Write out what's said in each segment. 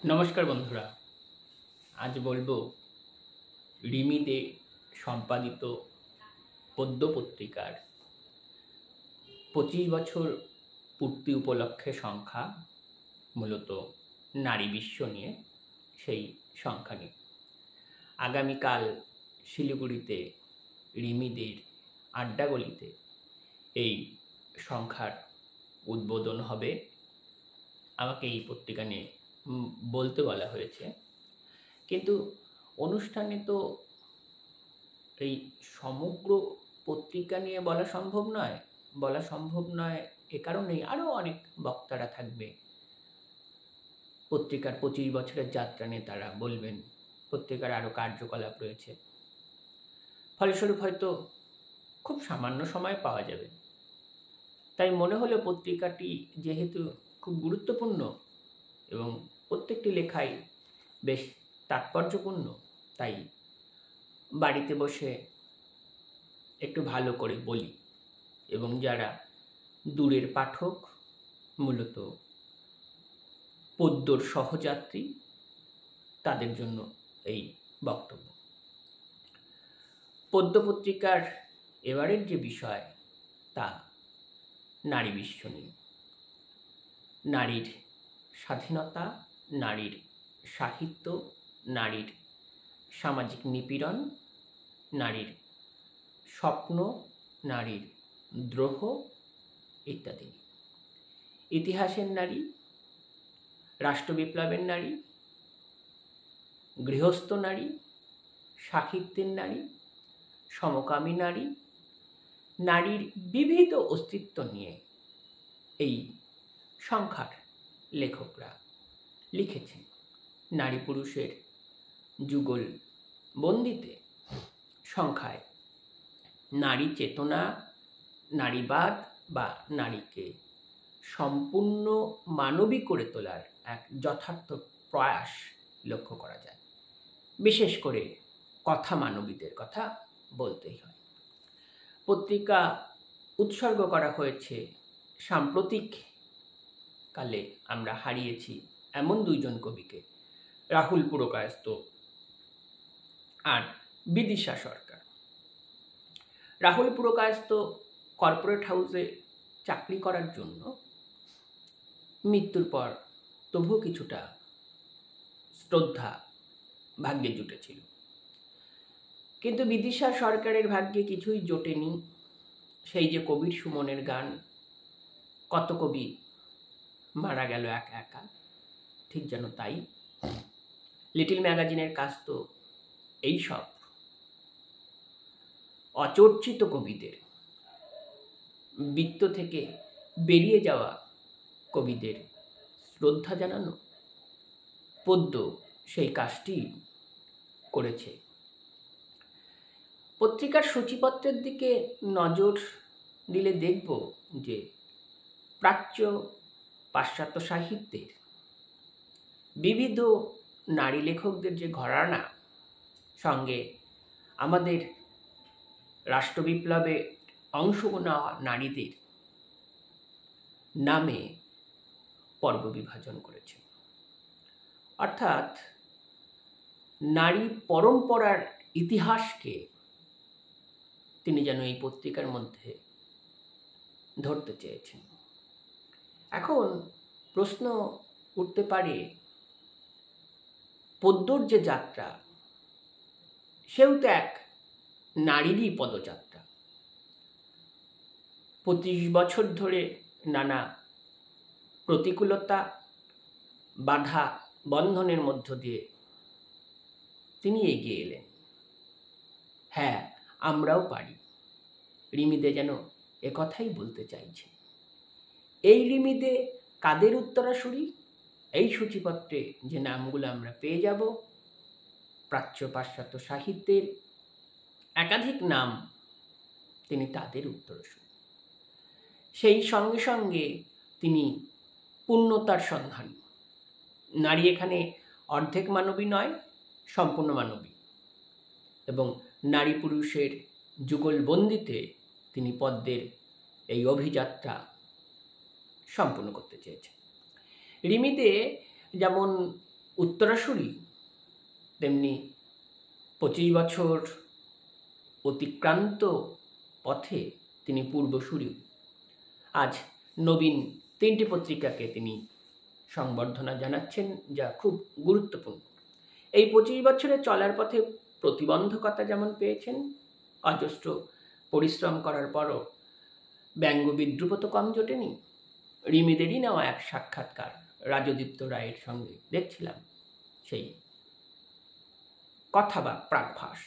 নমস্কার বন্ধুরা, আজ বলবো রিমি দে সম্পাদিত পদ্য পত্রিকার 25 বছর পূর্তি উপলক্ষে সংখ্যা, মূলত নারী বিশ্ব নিয়ে, সেই সংখ্যা নিয়ে। আগামীকাল শিলিগুড়িতে রিমি দের আড্ডাগলিতে এই সংখ্যার উদ্বোধন হবে। আমাকে এই পত্রিকা নিয়ে বলতে বলা হয়েছে, কিন্তু অনুষ্ঠানে তো এই সমগ্র পত্রিকা নিয়ে বলা সম্ভব নয় এ কারণেই আরও অনেক বক্তারা থাকবে। পত্রিকার 25 বছরের যাত্রা নিয়ে তারা বলবেন, পত্রিকার আরও কার্যকলাপ রয়েছে, ফলস্বরূপ হয়তো খুব সামান্য সময় পাওয়া যাবে। তাই মনে হলো পত্রিকাটি যেহেতু খুব গুরুত্বপূর্ণ এবং প্রত্যেকটি লেখাই বেশ তাৎপর্যপূর্ণ, তাই বাড়িতে বসে একটু ভালো করে বলি এবং যারা দূরের পাঠক, মূলত পদ্যর সহযাত্রী, তাদের জন্য এই বক্তব্য। পদ্য পত্রিকার এবারের যে বিষয় তা নারী বিশ্ব নিয়ে। নারীর স্বাধীনতা, নারীর সাহিত্য, নারীর সামাজিক নিপীড়ন, নারীর স্বপ্ন, নারীর দ্রোহ ইত্যাদি। ইতিহাসের নারী, রাষ্ট্রবিপ্লবের নারী, গৃহস্থ নারী, সাহিত্যের নারী, সমকামী নারী, নারীর বিবিধ অস্তিত্ব নিয়ে এই সংখ্যার লেখকরা লিখেছেন। নারী পুরুষের যুগল বন্দিতে সংখ্যায় নারী চেতনা, নারীবাদ বা নারীকে সম্পূর্ণ মানবী করে তোলার এক যথার্থ প্রয়াস লক্ষ্য করা যায়। বিশেষ করে কথা মানবীদের কথা বলতেই হয়। পত্রিকা উৎসর্গ করা হয়েছে সাম্প্রতিক কালে আমরা হারিয়েছি এমন দুইজন কবিকে, রাহুল পুরকায়স্থ আর বিদিশা সরকার। রাহুল পুরকায়স্থ কর্পোরেট হাউসে চাকরি করার জন্য মৃত্যুর পর তবু কিছুটা শ্রদ্ধা ভাগ্যে জুটেছিল, কিন্তু বিদিশা সরকারের ভাগ্যে কিছুই জোটেনি। সেই যে কবির সুমনের গান, কত কবি মারা গেল একা একা, ঠিক যেন তাই লিটল ম্যাগাজিনের কাজ তো এইসব অচর্চিত কবিদের, বৃত্ত থেকে বেরিয়ে যাওয়া কবিদের শ্রদ্ধা জানানো। পদ্য সেই কাজটি করেছে। পত্রিকার সূচিপত্রের দিকে নজর দিলে দেখব যে প্রাচ্য পাশ্চাত্য সাহিত্যের বিবিধ নারী লেখকদের যে ঘরানা, সঙ্গে আমাদের রাষ্ট্রবিপ্লবে অংশ নেওয়া নারীদের নামে পর্ব বিভাজন করেছে। অর্থাৎ নারী পরম্পরার ইতিহাসকে তিনি যেন এই পত্রিকার মধ্যে ধরতে চেয়েছেন। এখন প্রশ্ন উঠতে পারে, পদ্যর যে যাত্রা, সেও তো এক নারীরই পদযাত্রা। 25 বছর ধরে নানা প্রতিকূলতা, বাধা বন্ধনের মধ্য দিয়ে তিনি এগিয়ে এলেন। হ্যাঁ, আমরাও পারি। রিমি দে যেন একথাই বলতে চাইছে। এই রিমি দে কাদের উত্তরাসূরি? এই সূচিপত্রে যে নামগুলো আমরা পেয়ে যাব, প্রাচ্য পাশ্চাত্য সাহিত্যের একাধিক নাম, তিনি তাদের উত্তরসূরি। সেই সঙ্গে সঙ্গে তিনি পূর্ণতার সন্ধানী। নারী এখানে অর্ধেক মানবী নয়, সম্পূর্ণ মানবী, এবং নারী পুরুষের যুগলবন্দিতে তিনি পদ্মের এই অভিযাত্রা সম্পূর্ণ করতে চেয়েছেন। রিমি দে যেমন উত্তরাসুরী, তেমনি 25 বছর অতিক্রান্ত পথে তিনি পূর্বসূরি। আজ নবীন 3টি পত্রিকাকে তিনি সংবর্ধনা জানাচ্ছেন, যা খুব গুরুত্বপূর্ণ। এই 25 বছরে চলার পথে প্রতিবন্ধকতা যেমন পেয়েছেন, অজস্র পরিশ্রম করার পরও ব্যঙ্গ বিদ্রুপ তো কম জোটেনি। রিমিদেরই নেওয়া এক সাক্ষাৎকার রাজদীপ্ত রায়ের সঙ্গে দেখছিলাম, সেই কথা বা প্রাকভাস।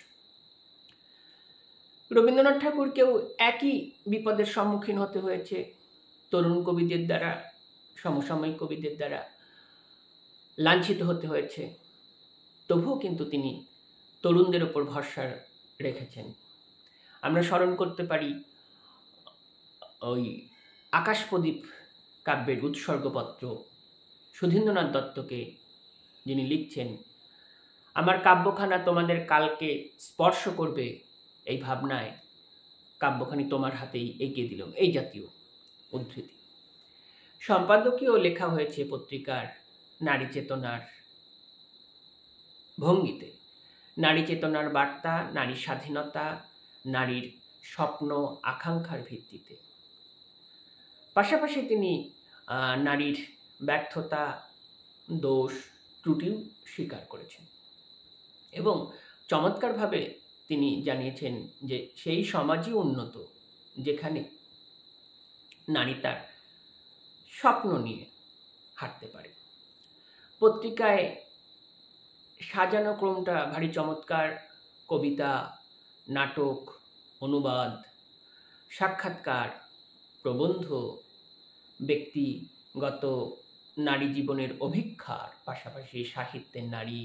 রবীন্দ্রনাথ ঠাকুরকেও একই বিপদের সম্মুখীন হতে হয়েছে, তরুণ কবিদের দ্বারা, সমসাময়িক কবিদের দ্বারা লাঞ্ছিত হতে হয়েছে। তবুও কিন্তু তিনি তরুণদের ওপর ভরসা রেখেছেন। আমরা স্মরণ করতে পারি ওই আকাশপ্রদীপ কাব্যের উৎসর্গপত্র সুধীন্দ্রনাথ দত্তকে, যিনি লিখছেন, আমার কাব্যখানা তোমাদের কালকে স্পর্শ করবে এই ভাবনায় কাব্যখানি তোমার হাতেই এগিয়ে দিলাম, এই জাতীয় উদ্ধৃতি। সম্পাদকীয় লেখা হয়েছে পত্রিকার নারী চেতনার ভঙ্গিতে, নারী চেতনার বার্তা, নারী স্বাধীনতা, নারীর স্বপ্ন আকাঙ্ক্ষার ভিত্তিতে। পাশাপাশি তিনি নারীর ব্যর্থতা, দোষ, ত্রুটিও স্বীকার করেছেন এবং চমৎকারভাবে তিনি জানিয়েছেন যে সেই সমাজই উন্নত যেখানে নারী তার স্বপ্ন নিয়ে হাঁটতে পারে। পত্রিকায় সাজানো ক্রমটা ভারী চমৎকার। কবিতা, নাটক, অনুবাদ, সাক্ষাৎকার, প্রবন্ধ, ব্যক্তিগত নারী জীবনের অভিজ্ঞার পাশাপাশি সাহিত্যের নারী,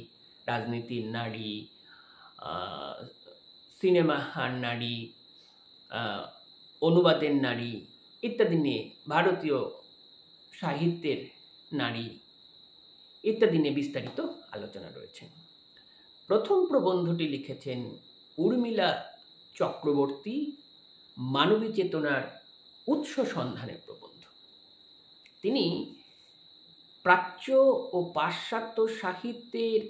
রাজনীতির নারী, সিনেমার নারী, অনুবাদের নারী ইত্যাদি নিয়ে, ভারতীয় সাহিত্যের নারী ইত্যাদি নিয়ে বিস্তারিত আলোচনা রয়েছে। প্রথম প্রবন্ধটি লিখেছেন উর্মিলা চক্রবর্তী, মানবী চেতনার উৎস সন্ধানের প্রবন্ধ। তিনি প্রাচ্য ও পাশ্চাত্য সাহিত্যের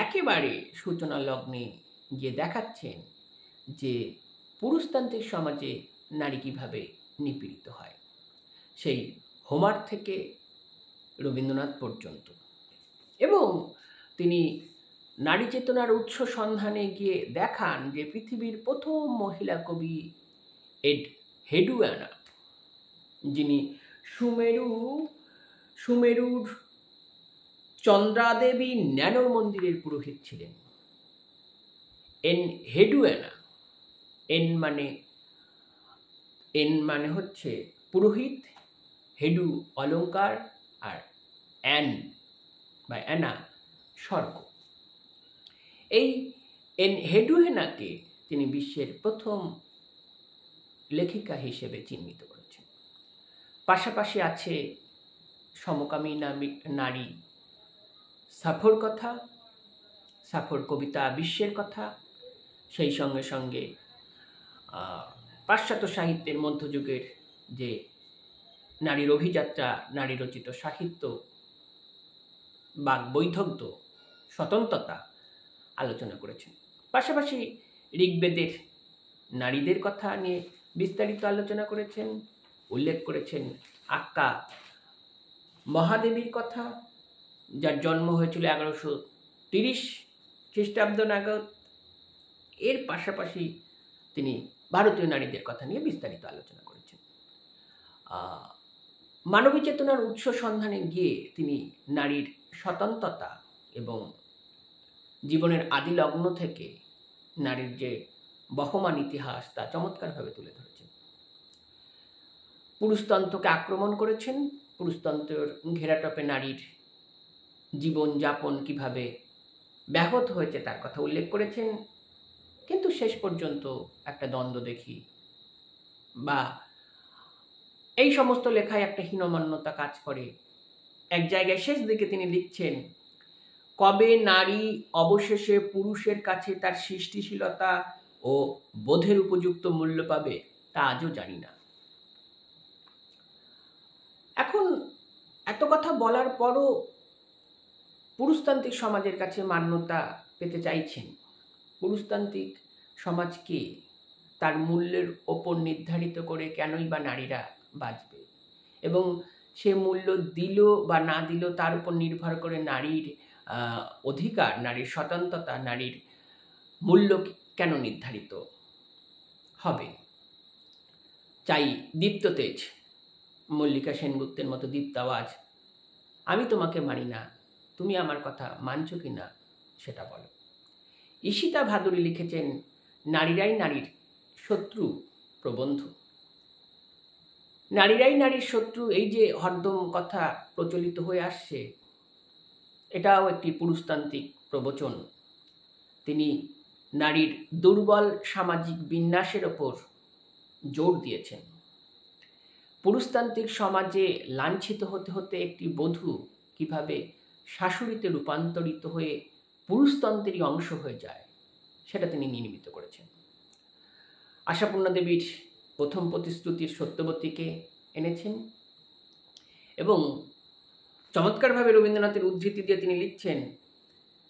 একেবারে সূচনা লগ্নে গিয়ে দেখাচ্ছেন যে পুরুষতান্ত্রিক সমাজে নারী কিভাবে নিপীড়িত হয়, সেই হোমার থেকে রবীন্দ্রনাথ পর্যন্ত। এবং তিনি নারী চেতনার উৎস সন্ধানে গিয়ে দেখান যে পৃথিবীর প্রথম মহিলা কবি এড হেডুয়ানা, যিনি সুমেরুর চন্দ্রাদেবী ন্যানোর মন্দিরের পুরোহিত ছিলেন। এন হেডুয়ানা, এন মানে হচ্ছে পুরোহিত, হেডু অলঙ্কার, আর অ্যান বা অ্যানা স্বর্গ। এই এন হেডুয়ানাকে তিনি বিশ্বের প্রথম লেখিকা হিসেবে চিহ্নিত করেছেন। পাশাপাশি আছে সমকামী নারী সাফোর কথা, সাফোর কবিতা বিশ্বের কথা, সেই সঙ্গে সঙ্গে পাশ্চাত্য সাহিত্যের মধ্যযুগের যে নারীর অভিযাত্রা, নারী রচিত সাহিত্য, বাক বৈধব্য, স্বতন্ত্রতা আলোচনা করেছেন। পাশাপাশি ঋগ্বেদের নারীদের কথা নিয়ে বিস্তারিত আলোচনা করেছেন, উল্লেখ করেছেন আক্কা মহাদেবীর কথা, যার জন্ম হয়েছিল 1130 খ্রিস্টাব্দ নাগাদ। এর পাশাপাশি তিনি ভারতীয় নারীদের কথা নিয়ে বিস্তারিত আলোচনা করেছেন। মানবী চেতনার উৎস সন্ধানে গিয়ে তিনি নারীর স্বতন্ত্রতা এবং জীবনের আদি লগ্ন থেকে নারীর যে বহমান ইতিহাস তা চমৎকারভাবে তুলে ধরেছেন। পুরুষতন্ত্রকে আক্রমণ করেছেন, পুরুষতন্ত্রের ঘেরাটপে নারীর জীবনযাপন কিভাবে ব্যাহত হয়েছে তার কথা উল্লেখ করেছেন। কিন্তু শেষ পর্যন্ত একটা দ্বন্দ্ব দেখি, বা এই সমস্ত লেখায় একটা হীনমন্যতা কাজ করে। এক জায়গায় শেষ দিকে তিনি লিখছেন, কবে নারী অবশেষে পুরুষের কাছে তার সৃষ্টিশীলতা ও বোধের উপযুক্ত মূল্য পাবে তা আজও জানি না। এখন এত কথা বলার পরও পুরুষতান্ত্রিক সমাজের কাছে মান্যতা পেতে চাইছেন। পুরুষতান্ত্রিক সমাজকে তার মূল্যের ওপর নির্ধারিত করে কেনই বা নারীরা বাঁচবে, এবং সে মূল্য দিল বা না দিল তার উপর নির্ভর করে নারীর অধিকার, নারীর স্বতন্ত্রতা, নারীর মূল্য কেন নির্ধারিত হবে। চাই দীপ্ত তেজ, মল্লিকা সেনগুপ্তের মতো দীপ্ত আওয়াজ, আমি তোমাকে মানি না, তুমি আমার কথা মানছো কি না সেটা বলো। ঈশিতা ভাদুরী লিখেছেন, নারীরাই নারীর শত্রু প্রবন্ধ। নারীরাই নারীর শত্রু, এই যে হরদম কথা প্রচলিত হয়ে আসছে, এটাও একটি পুরুষতান্ত্রিক প্রবচন। তিনি নারীর দুর্বল সামাজিক বিন্যাসের ওপর জোর দিয়েছেন। পুরুষতান্ত্রিক সমাজে লাঞ্ছিত হতে হতে একটি বধূ কিভাবে শাশুড়িতে রূপান্তরিত হয়ে পুরুষতন্ত্রেরই অংশ হয়ে যায় সেটা তিনি নির্মিত করেছেন। আশাপূর্ণা দেবীর প্রথম প্রতিশ্রুতির সত্যবতীকে এনেছেন, এবং চমৎকারভাবে রবীন্দ্রনাথের উদ্ধৃতি দিয়ে তিনি লিখছেন,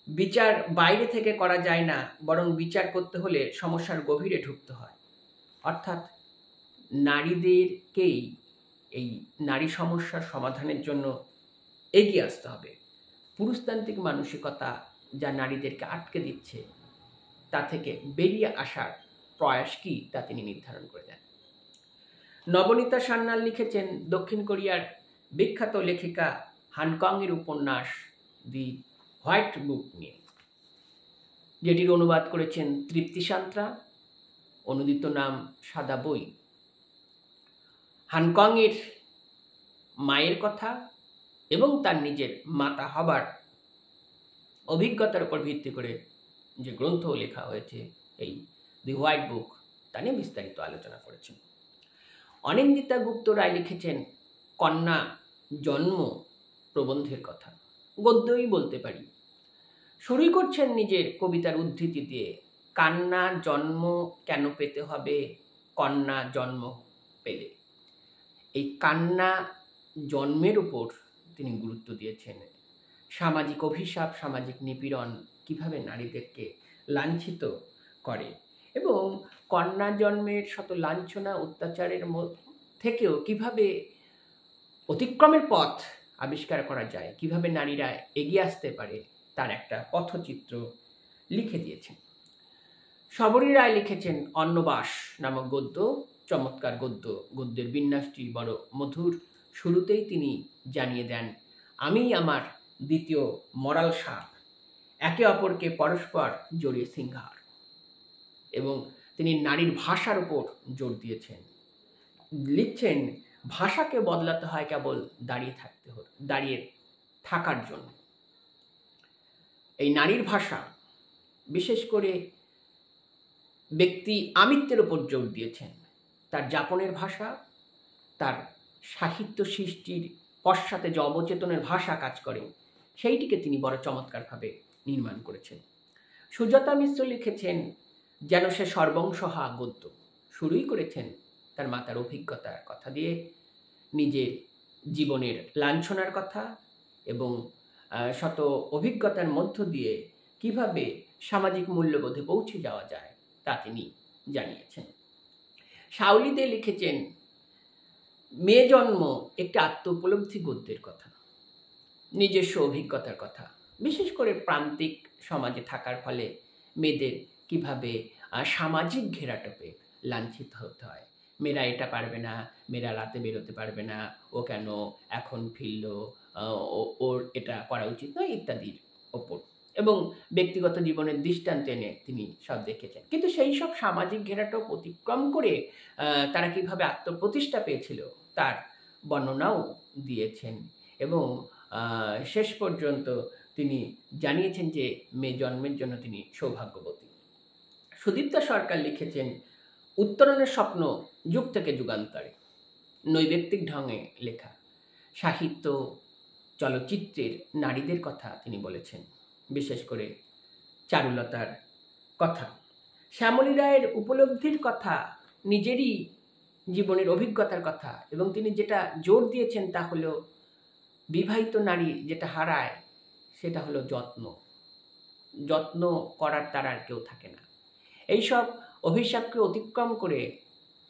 বিচার বাইরে থেকে করা যায় না, বরং বিচার করতে হলে সমস্যার গভীরে ঢুকতে হয়। অর্থাৎ নারীদেরকেই এই নারী সমস্যার সমাধানের জন্য এগিয়ে আসতে হবে। পুরুষতান্ত্রিক মানসিকতা যা নারীদেরকে আটকে দিচ্ছে তা থেকে বেরিয়ে আসার প্রয়াস কি তা তিনি নির্ধারণ করে দেন। নবনীতা সান্যাল লিখেছেন দক্ষিণ কোরিয়ার বিখ্যাত লেখিকা হানকংয়ের উপন্যাস দি হোয়াইট বুক নিয়ে, যেটির অনুবাদ করেছেন তৃপ্তি সান্ত্রা, অনুদিত নাম সাদা বই। হানকংয়ের মায়ের কথা এবং তার নিজের মাতা হবার অভিজ্ঞতার উপর ভিত্তি করে যে গ্রন্থ লেখা হয়েছে এই দি হোয়াইট বুক, তা নিয়ে বিস্তারিত আলোচনা করেছেন। অনিন্দিতা গুপ্ত রায় লিখেছেন কন্যা জন্ম প্রবন্ধের কথা, গদ্যই বলতে পারি। শুরুই করছেন নিজের কবিতার উদ্ধৃতি দিয়ে, কান্না জন্ম কেন পেতে হবে কন্যা জন্ম পেলে। এই কান্না জন্মের উপর তিনি গুরুত্ব দিয়েছেন। সামাজিক অভিশাপ, সামাজিক নিপীড়ন কিভাবে নারীদেরকে লাঞ্ছিত করে, এবং কন্যা জন্মের শত লাঞ্ছনা অত্যাচারের থেকেও কিভাবে অতিক্রমের পথ আবিষ্কার করা যায়, কিভাবে নারীরা এগিয়ে আসতে পারে তার একটা পথচিত্র লিখে দিয়েছেন। শবরী রায় লিখেছেন অন্নবাস নামক গদ্য, চমৎকার গদ্য। গদ্যের বিন্যাসটি বড় মধুর। শুরুতেই তিনি জানিয়ে দেন, আমি আমার দ্বিতীয় মরাল সাপ, একে অপরকে পরস্পর জড়িয়ে সিংহার। এবং তিনি নারীর ভাষার উপর জোর দিয়েছেন, লিখছেন ভাষাকে বদলাতে হয় কেবল দাঁড়িয়ে থাকার জন্য। এই নারীর ভাষা বিশেষ করে ব্যক্তি আমিত্বের উপর জোর দিয়েছেন। তার যাপনের ভাষা, তার সাহিত্য সৃষ্টির পশ্চাতে যে অবচেতনের ভাষা কাজ করে সেইটিকে তিনি বড় চমৎকারভাবে নির্মাণ করেছেন। সুজাতা মিশ্র লিখেছেন যেন সে সর্বংসহা গদ্য। শুরুই করেছেন তার মাতার অভিজ্ঞতার কথা দিয়ে, নিজের জীবনের লাঞ্ছনার কথা এবং শত অভিজ্ঞতার মধ্য দিয়ে কিভাবে সামাজিক মূল্যবোধে পৌঁছে যাওয়া যায় তা তিনি জানিয়েছেন। শাওলি দে লিখেছেন মেয়ে জন্ম একটি আত্ম উপলব্ধি গদ্যের কথা, নিজস্ব অভিজ্ঞতার কথা, বিশেষ করে প্রান্তিক সমাজে থাকার ফলে মেয়েদের কিভাবে সামাজিক ঘেরাটোপে লাঞ্ছিত হতে হয়। মেয়েরা এটা পারবে না, মেয়েরা রাতে বেরোতে পারবে না, ও কেন এখন ফিরল, ওর এটা করা উচিত নয় ইত্যাদির ওপর, এবং ব্যক্তিগত জীবনের দৃষ্টান্ত এনে তিনি সব দেখেছেন। কিন্তু সেই সব সামাজিক ঘেরাটোপ অতিক্রম করে তারা কিভাবে আত্মপ্রতিষ্ঠা পেয়েছিল তার বর্ণনাও দিয়েছেন, এবং শেষ পর্যন্ত তিনি জানিয়েছেন যে মেয়ে জন্মের জন্য তিনি সৌভাগ্যবতী। সুদীপ্তা সরকার লিখেছেন উত্তরণের স্বপ্ন যুগ থেকে যুগান্তরে, নৈবেক্তিক ঢঙে লেখা। সাহিত্য, চলচ্চিত্রের নারীদের কথা তিনি বলেছেন, বিশেষ করে চারুলতার কথা, শ্যামলী রায়ের উপলব্ধির কথা, নিজেরই জীবনের অভিজ্ঞতার কথা। এবং তিনি যেটা জোর দিয়েছেন তা হলো বিবাহিত নারী যেটা হারায় সেটা হলো যত্ন। যত্ন করার তার আর কেউ থাকে না। এইসব অভিশাপকে অতিক্রম করে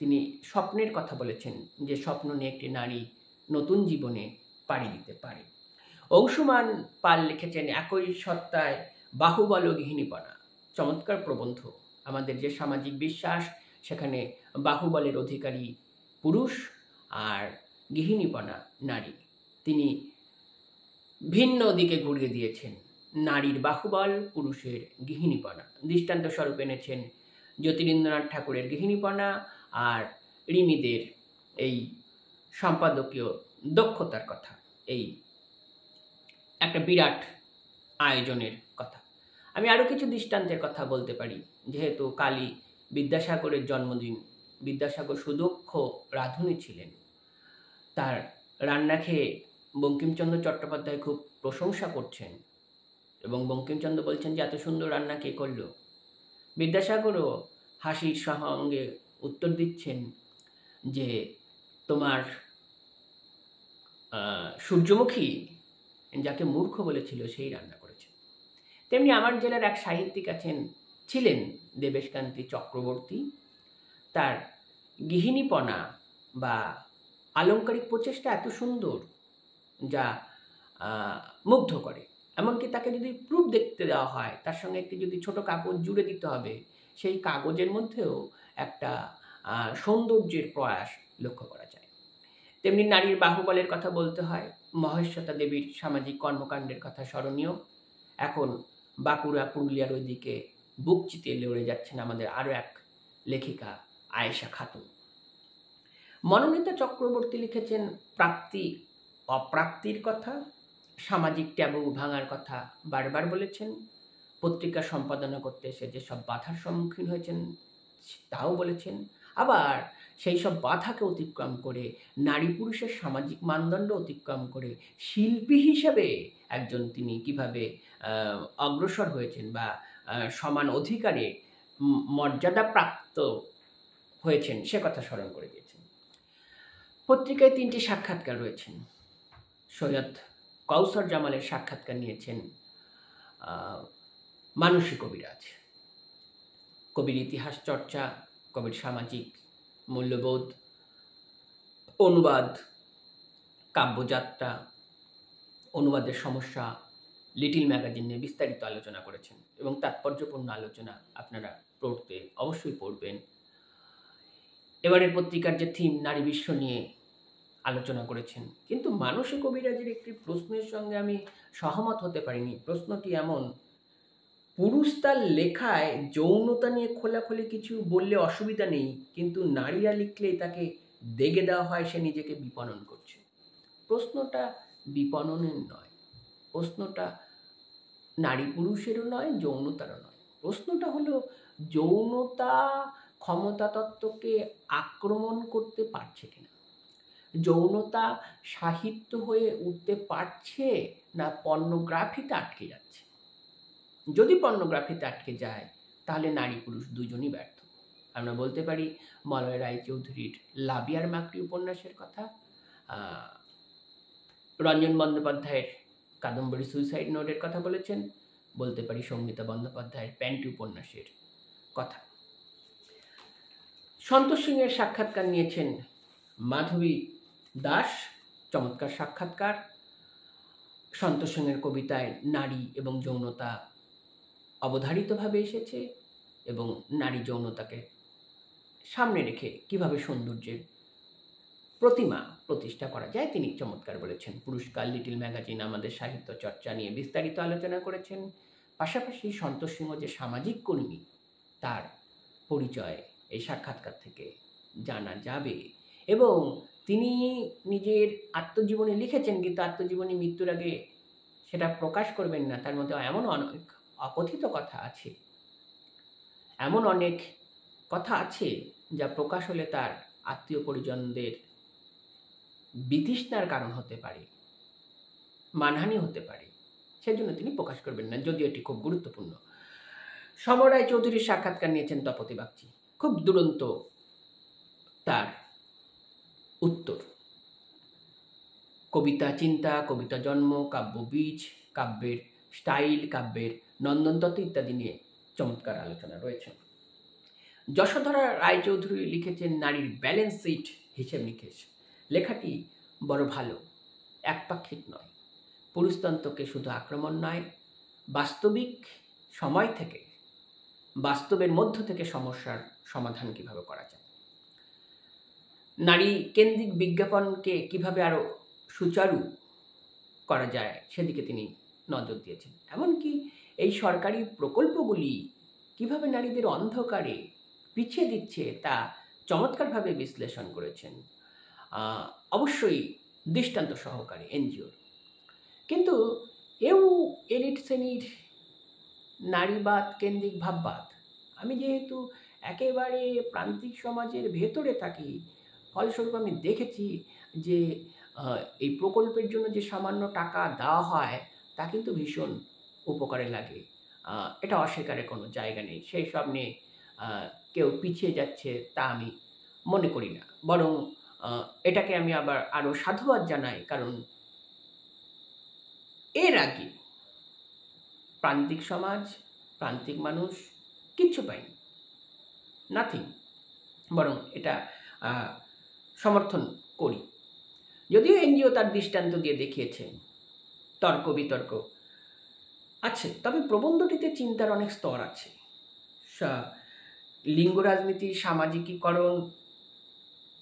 তিনি স্বপ্নের কথা বলেছেন, যে স্বপ্ন নিয়ে একটি নারী নতুন জীবনে পাড়ি দিতে পারে। অংশুমান পাল লিখেছেন, একই সত্তায় বাহুবল ও গৃহিণীপনা। চমৎকার প্রবন্ধ। আমাদের যে সামাজিক বিশ্বাস, সেখানে বাহুবলের অধিকারী পুরুষ আর গৃহিণীপনা নারী। তিনি ভিন্ন দিকে ঘুরিয়ে দিয়েছেন, নারীর বাহুবল, পুরুষের গৃহিণীপনা। দৃষ্টান্ত স্বরূপ এনেছেন জ্যোতিরিন্দ্রনাথ ঠাকুরের গৃহিণীপনা আর রিমিদের এই সম্পাদকীয় দক্ষতার কথা, এই একটা বিরাট আয়োজনের কথা। আমি আরও কিছু দৃষ্টান্তের কথা বলতে পারি। যেহেতু কালী বিদ্যাসাগরের জন্মদিন, বিদ্যাসাগর সুদক্ষ রাঁধুনি ছিলেন। তার রান্না খেয়ে বঙ্কিমচন্দ্র চট্টোপাধ্যায় খুব প্রশংসা করছেন এবং বঙ্কিমচন্দ্র বলছেন যে এত সুন্দর রান্না কে করলো। বিদ্যাসাগরও হাসির সঙ্গে উত্তর দিচ্ছেন যে তোমার সূর্যমুখী যাকে মূর্খ বলেছিল সেই রান্না করেছে। তেমনি আমার জেলার এক সাহিত্যিক ছিলেন দেবেশকান্তি চক্রবর্তী। তার গৃহিণীপনা বা আলংকারিক প্রচেষ্টা এত সুন্দর যা মুগ্ধ করে। এমনকি তাকে যদি প্রুফ দেখতে দেওয়া হয়, তার সঙ্গে একটি যদি ছোট কাগজ জুড়ে দিতে হবে, সেই কাগজের মধ্যেও একটা সৌন্দর্যের প্রয়াস লক্ষ্য করা যায়। তেমনি নারীর বাহুবলের কথা বলতে হয়, মহেশ্বতা দেবীর সামাজিক কর্মকাণ্ডের কথা স্মরণীয়। এখন বাঁকুড়া, পুরুলিয়ার ওই দিকে বুক চিতিয়ে লড়ে যাচ্ছেন আমাদের আরও এক লেখিকা আয়েশা খাতুন। মনোনীতা চক্রবর্তী লিখেছেন প্রাপ্তি অপ্রাপ্তির কথা, সামাজিক ট্যাবু ভাঙার কথা বারবার বলেছেন। পত্রিকা সম্পাদনা করতে এসে যেসব বাধার সম্মুখীন হয়েছেন তাও বলেছেন। আবার সেই সব বাধাকে অতিক্রম করে, নারী পুরুষের সামাজিক মানদণ্ড অতিক্রম করে শিল্পী হিসেবে একজন তিনি কিভাবে অগ্রসর হয়েছেন বা সমান অধিকারে মর্যাদা প্রাপ্ত হয়েছেন সে কথা স্মরণ করে দিয়েছেন। পত্রিকায় 3টি সাক্ষাৎকার রয়েছেন। সৈয়দ কৌসর জামালের সাক্ষাৎকার নিয়েছেন মানসী কবিরাজ। কবির ইতিহাস চর্চা, কবির সামাজিক মূল্যবোধ, অনুবাদ, কাব্যযাত্রা, অনুবাদের সমস্যা লিটিল ম্যাগাজিন নিয়ে বিস্তারিত আলোচনা করেছেন এবং তাৎপর্যপূর্ণ আলোচনা আপনারা পড়তে অবশ্যই পড়বেন। এবারের পত্রিকার যে থিম নারী বিশ্ব নিয়ে আলোচনা করেছেন। কিন্তু মানসী কবিরাজের একটি প্রশ্নের সঙ্গে আমি সহমত হতে পারিনি। প্রশ্নটি এমন, পুরুষ তার লেখায় যৌনতা নিয়ে খোলাখুলি কিছু বললে অসুবিধা নেই, কিন্তু নারীরা লিখলেই তাকে দেগে দেওয়া হয় সে নিজেকে বিপণন করছে। প্রশ্নটা বিপণনের নয়, প্রশ্নটা নারী পুরুষেরও নয়, যৌনতারও নয়। প্রশ্নটা হলো যৌনতা ক্ষমতা তত্ত্বকে আক্রমণ করতে পারছে কিনা, যৌনতা সাহিত্য হয়ে উঠতে পারছে না পর্নোগ্রাফিতে আটকে যাচ্ছে। যদি পর্নোগ্রাফিতে আটকে যায় তাহলে নারী পুরুষ দুজনই ব্যর্থ। আমরা বলতে পারি মলয় রায়চৌধুরীর লাবিয়ার মাকড়ি উপন্যাসের কথা, রঞ্জন বন্দ্যোপাধ্যায়ের কাদম্বরী সুইসাইড নোটের কথা বলেছেন, বলতে পারি সঙ্গীতা বন্দ্যোপাধ্যায়ের প্যান্টি উপন্যাসের কথা। সন্তোষ সিংয়ের সাক্ষাৎকার নিয়েছেন মাধবী দাস, চমৎকার সাক্ষাৎকার। সন্তোষ সিংয়ের কবিতায় নারী এবং যৌনতা অবধারিতভাবে এসেছে এবং নারী যৌনতাকে সামনে রেখে কিভাবে সৌন্দর্যের প্রতিমা প্রতিষ্ঠা করা যায় তিনি চমৎকার বলেছেন। পুরস্কার লিটিল ম্যাগাজিন আমাদের সাহিত্য চর্চা নিয়ে বিস্তারিত আলোচনা করেছেন। পাশাপাশি সন্তোষ সিংহ যে সামাজিক কর্মী তার পরিচয় এই সাক্ষাৎকার থেকে জানা যাবে এবং তিনি নিজের আত্মজীবনী লিখেছেন, কিন্তু আত্মজীবনী মৃত্যুর আগে সেটা প্রকাশ করবেন না। তার মধ্যে এমন অনেক অকথিত কথা আছে, এমন অনেক কথা আছে যা প্রকাশ হলে তার আত্মীয় পরিজনদের বিতৃষ্ণার কারণ হতে পারে, মানহানি হতে পারে, সেজন্য তিনি প্রকাশ করবেন না, যদিও এটি খুব গুরুত্বপূর্ণ। সমর রায়চৌধুরীর সাক্ষাৎকার নিয়েছেন তপতী বাগচি। খুব দুরন্ত তার উত্তর। কবিতা চিন্তা, কবিতা জন্ম, কাব্য বীজ, কাব্যের স্টাইল কাব্যের নন্দনতত্ত্ব ইত্যাদি নিয়ে চমৎকার আলোচনা রয়েছে। যশোধরা রায়চৌধুরী লিখেছেন নারীর ব্যালেন্স শিট হিসেব নিকেশ। লেখাটি বড় ভালো, একপাক্ষিক নয়। পুরুষতন্ত্রকে শুধু আক্রমণ নয়, বাস্তবিক সময় থেকে, বাস্তবের মধ্য থেকে সমস্যার সমাধান কিভাবে করা যায়, নারী কেন্দ্রিক বিজ্ঞাপনকে কিভাবে আরও সুচারু করা যায় সেদিকে তিনি নজর দিয়েছেন। এমনকি এই সরকারি প্রকল্পগুলি কিভাবে নারীদের অন্ধকারে পিছিয়ে দিচ্ছে তা চমৎকারভাবে বিশ্লেষণ করেছেন, অবশ্যই দৃষ্টান্ত সহকারে এনজিওর। কিন্তু এও এলিট শ্রেণীর নারীবাদ কেন্দ্রিক ভাববাদ। আমি যেহেতু একেবারে প্রান্তিক সমাজের ভেতরে থাকি, ফলস্বরূপ আমি দেখেছি যে এই প্রকল্পের জন্য যে সামান্য টাকা দেওয়া হয় তা কিন্তু ভীষণ উপকারে লাগে। এটা অস্বীকারের কোনো জায়গা নেই। সেই সব নিয়ে কেউ পিছিয়ে যাচ্ছে তা আমি মনে করি না, বরং এটাকে আমি আবার আরও সাধুবাদ জানাই, কারণ এর আগে প্রান্তিক সমাজ, প্রান্তিক মানুষ কিচ্ছু পায়নি, নাথিং, বরং এটা সমর্থন করি। যদিও এনজিও তার দৃষ্টান্ত দিয়ে দেখিয়েছে, তর্ক বিতর্ক আছে, তবে প্রবন্ধটিতে চিন্তার অনেক স্তর আছে। লিঙ্গ রাজনীতি, সামাজিকীকরণ,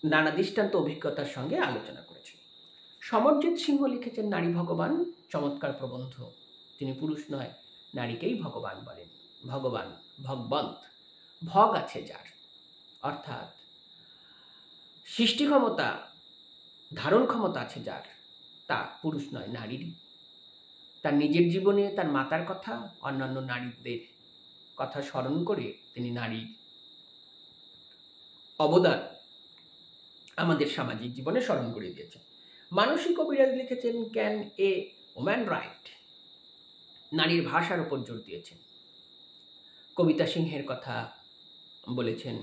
নানা দৃষ্টান্ত অভিজ্ঞতার সঙ্গে আলোচনা করেছে। সমরজিৎ সিংহ লিখেছেন নারী ভগবান, চমৎকার প্রবন্ধ। তিনি পুরুষ নয়, নারীকেই ভগবান বলেন। ভগবান, ভগবন্ত, ভগ আছে যার, অর্থাৎ সৃষ্টি ক্ষমতা, ধারণ ক্ষমতা আছে যার, তা পুরুষ নয়, নারীরই। তার নিজের জীবনে তার মাতার কথা, অন্যান্য নারীদের কথা স্মরণ করে তিনি নারীর অবদান আমাদের সামাজিক জীবনে স্মরণ করে দিয়েছেন। মানসী কবিরাজ লিখেছেন ক্যান এ ওম্যান রাইট, নারীর ভাষার উপর জোর দিয়েছেন। কবিতা সিংহের কথা বলেছেন,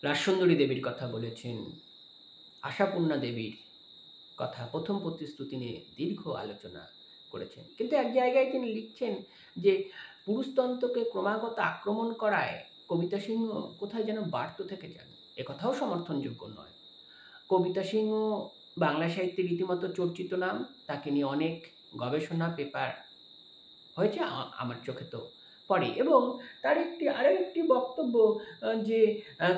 রাজসুন্দরী দেবীর কথা বলেছেন, আশাপূর্ণা দেবীর কথা, প্রথম প্রতিশ্রুতি নিয়ে দীর্ঘ আলোচনা করেছেন। কিন্তু এক জায়গায় তিনি লিখছেন যে পুরুষতন্ত্রকে ক্রমাগত আক্রমণ করায় কবিতা সিংহ কোথায় যেন বার্ত থেকে যান। একথাও সমর্থনযোগ্য নয়। কবিতা সিংহ বাংলা সাহিত্যের রীতিমতো চর্চিত নাম, তাকে নিয়ে অনেক গবেষণা পেপার হয়েছে, আমার চোখে তো পড়ে। এবং তার আরও একটি বক্তব্য যে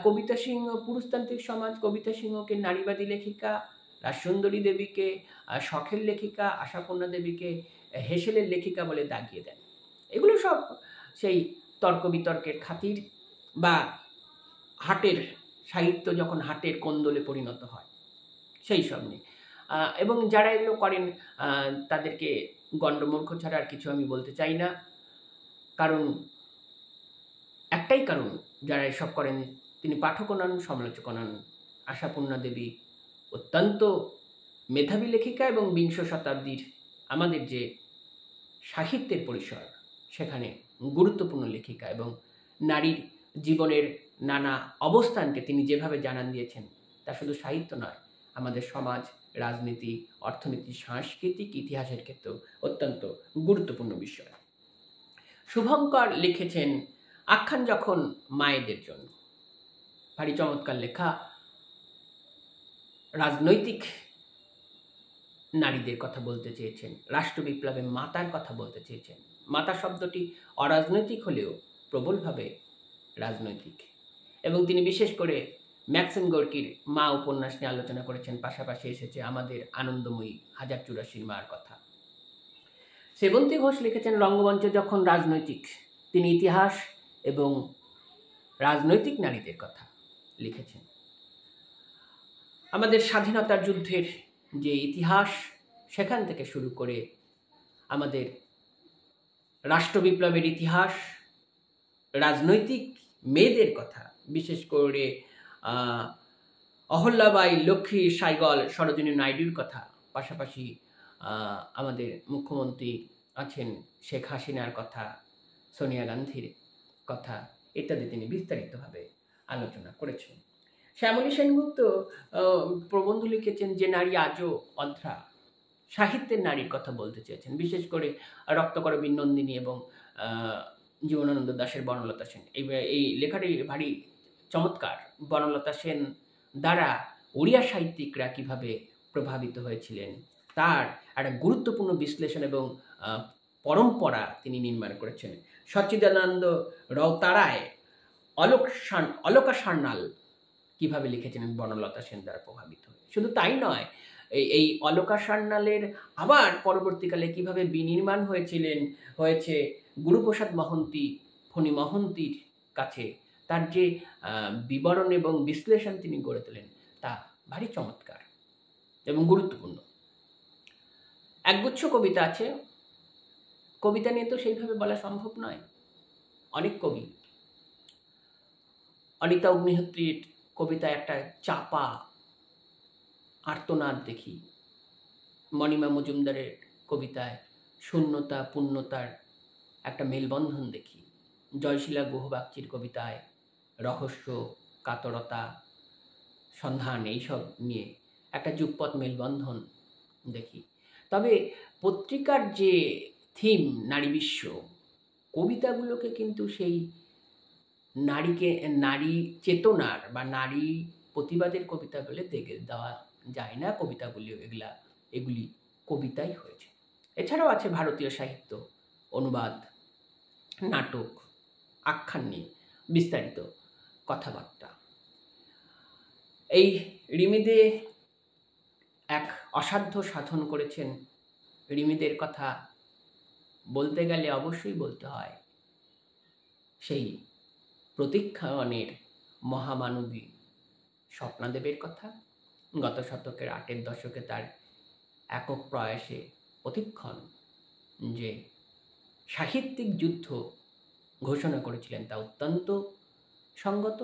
কবিতা সিংহ, পুরুষতান্ত্রিক সমাজ কবিতা সিংহকে নারীবাদী লেখিকা, রাজসুন্দরী দেবীকে শখের লেখিকা, আশাপূর্ণা দেবীকে হেসেলের লেখিকা বলে দাগিয়ে দেন। এগুলো সব সেই তর্ক বিতর্কের খাতির, বা হাটের সাহিত্য যখন হাটের কোন্দলে পরিণত হয় সেই সব নিয়ে। এবং যারা এগুলো করেন তাদেরকে গণ্ডমূর্খ ছাড়া আর কিছু আমি বলতে চাই না। কারণ একটাই কারণ, যারা এসব করেন তিনি পাঠকও নন, সমালোচকও নন। আশাপূর্ণা দেবী অত্যন্ত মেধাবী লেখিকা এবং বিংশ শতাব্দীর আমাদের যে সাহিত্যের পরিসর সেখানে গুরুত্বপূর্ণ লেখিকা, এবং নারীর জীবনের নানা অবস্থানকে তিনি যেভাবে জানান দিয়েছেন তা শুধু সাহিত্য নয়, আমাদের সমাজ, রাজনীতি, অর্থনীতি, সাংস্কৃতিক ইতিহাসের ক্ষেত্রেও অত্যন্ত গুরুত্বপূর্ণ বিষয়। শুভঙ্কর লিখেছেন আখ্যান যখন মায়েদের জন্য, ভারী চমৎকার লেখা। রাজনৈতিক নারীদের কথা বলতে চেয়েছেন, রাষ্ট্র বিপ্লবে মাতার কথা বলতে চেয়েছেন। মাতা শব্দটি অরাজনৈতিক হলেও প্রবলভাবে রাজনৈতিক, এবং তিনি বিশেষ করে ম্যাক্সিম গোর্কির মা উপন্যাস নিয়ে আলোচনা করেছেন। পাশাপাশি এসেছে আমাদের আনন্দময়ী 1084 মার কথা। সেবন্তী ঘোষ লিখেছেন রঙ্গমঞ্চ যখন রাজনৈতিক, তিনি ইতিহাস এবং রাজনৈতিক নারীদের কথা লিখেছেন। আমাদের স্বাধীনতার যুদ্ধের যে ইতিহাস, সেখান থেকে শুরু করে আমাদের রাষ্ট্র বিপ্লবের ইতিহাস, রাজনৈতিক মেয়েদের কথা, বিশেষ করে অহল্যাবাই, লক্ষ্মী সাইগল, সরোজিনী নাইডুর কথা, পাশাপাশি আমাদের মুখ্যমন্ত্রী আছেন শেখ হাসিনার কথা, সোনিয়া গান্ধীর কথা ইত্যাদি তিনি বিস্তারিতভাবে আলোচনা করেছেন। শ্যামলী সেনগুপ্ত প্রবন্ধ লিখেছেন যে নারী আজও অধরা, সাহিত্যের নারীর কথা বলতে চেয়েছেন, বিশেষ করে রক্তকরবী নন্দিনী এবং জীবনানন্দ দাশের বনলতা সেন। এই লেখাটি ভারী চমৎকার। বনলতা সেন দ্বারা ওড়িয়া সাহিত্যিকরা কিভাবে প্রভাবিত হয়েছিলেন তার একটা গুরুত্বপূর্ণ বিশ্লেষণ এবং পরম্পরা তিনি নির্মাণ করেছেন। সচ্চিদানন্দ রাউতারায় অলকা সান্যাল কিভাবে লিখেছিলেন বনলতা সেন দ্বারা প্রভাবিত হয়ে। শুধু তাই নয়, এই অলকা সান্যালের আবার পরবর্তীকালে কিভাবে বিনির্মাণ হয়েছে গুরুপ্রসাদ মহন্তী, ফণী মহন্তীর কাছে তার যে বিবরণ এবং বিশ্লেষণ তিনি গড়ে তোলেন তা ভারী চমৎকার এবং গুরুত্বপূর্ণ। একগুচ্ছ কবিতা আছে। কবিতা নিয়ে তো সেইভাবে বলা সম্ভব নয়। অনেক কবি, অনিতা অগ্নিহোত্রীর কবিতায় একটা চাপা আর্তনাদ দেখি। মণিমা মজুমদারের কবিতায় শূন্যতা পূর্ণতার একটা মেলবন্ধন দেখি। জয়শীলা গুহবাগচির কবিতায় রহস্য, কাতরতা, সন্ধান এইসব নিয়ে একটা যুগপৎ মেলবন্ধন দেখি। তবে পত্রিকার যে থিম নারী বিশ্ব, কবিতাগুলোকে কিন্তু সেই নারী চেতনার বা নারী প্রতিবাদের কবিতা বলে দেখে দেওয়া যায় না। এগুলি কবিতাই হয়েছে। এছাড়াও আছে ভারতীয় সাহিত্য, অনুবাদ, নাটক, আখ্যান নিয়ে বিস্তারিত কথাবার্তা। এই রিমিদে এক অসাধ্য সাধন করেছেন। রিমিদের কথা বলতে গেলে অবশ্যই বলতে হয় সেই প্রতীক্ষায়নের মহামানবী স্বপ্নাদেবের কথা। গত শতকের 8-এর দশকে তার একক প্রয়াসে প্রতিক্ষণ যে সাহিত্যিক যুদ্ধ ঘোষণা করেছিলেন তা অত্যন্ত সঙ্গত।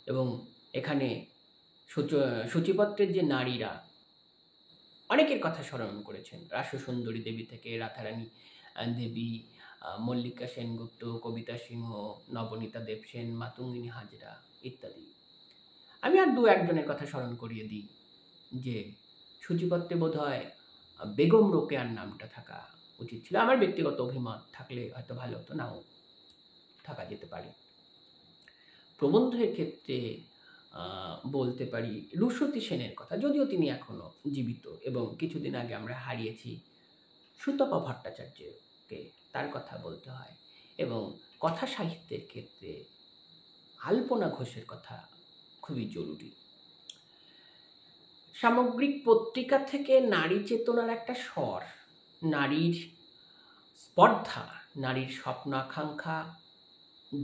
এবং এখানে সূচিপত্রের যে নারীরা অনেকের কথা স্মরণ করেছেন, রাসসুন্দরী দেবী থেকে রাধারানী দেবী, মল্লিকা সেনগুপ্ত, কবিতা সিংহ, নবনীতা দেবসেন, মাতঙ্গিনী হাজরা ইত্যাদি। আমি আর 2-1 জনের কথা স্মরণ করিয়ে দিই যে সূচিপত্রে বোধহয় বেগম রোকেয়ার নামটা থাকা উচিত ছিল। আমার ব্যক্তিগত অভিমত, থাকলে হয়তো ভালো হতো, নাও থাকা যেতে পারে। প্রবন্ধের ক্ষেত্রে বলতে পারি রুশতী সেনের কথা, যদিও তিনি এখনো জীবিত এবং কিছুদিন আগে আমরা হারিয়েছি সুতপা ভট্টাচার্যকে, তার কথা বলতে হয়। এবং কথা সাহিত্যের ক্ষেত্রে আলপনা ঘোষের কথা খুবই জরুরি। সামগ্রিক পত্রিকা থেকে নারী চেতনার একটা স্বর, নারীর স্পর্ধা, নারীর স্বপ্ন আকাঙ্ক্ষা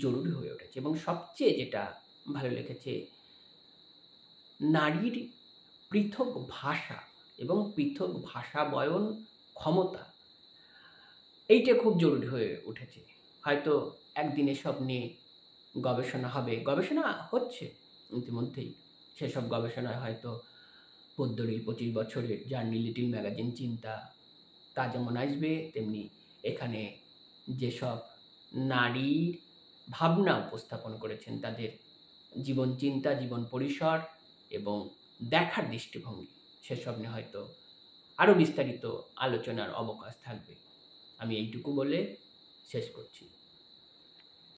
জরুরি হয়ে উঠেছে। এবং সবচেয়ে যেটা ভালো লেগেছে, নারীর পৃথক ভাষা এবং পৃথক ভাষা বয়ন ক্ষমতা, এইটা খুব জরুরি হয়ে উঠেছে। হয়তো একদিন এসব নিয়ে গবেষণা হবে, গবেষণা হচ্ছে ইতিমধ্যেই। সেসব গবেষণায় হয়তো পদ্মরী 25 বছরের জার্নি লিটিল ম্যাগাজিন চিন্তা তা যেমন আসবে, তেমনি এখানে যেসব নারীর ভাবনা উপস্থাপন করেছেন তাদের জীবন চিন্তা, জীবন পরিসর এবং দেখার দৃষ্টিভঙ্গি, সেসব নিয়ে হয়তো আরও বিস্তারিত আলোচনার অবকাশ থাকবে। আমি এইটুকু বলে শেষ করছি।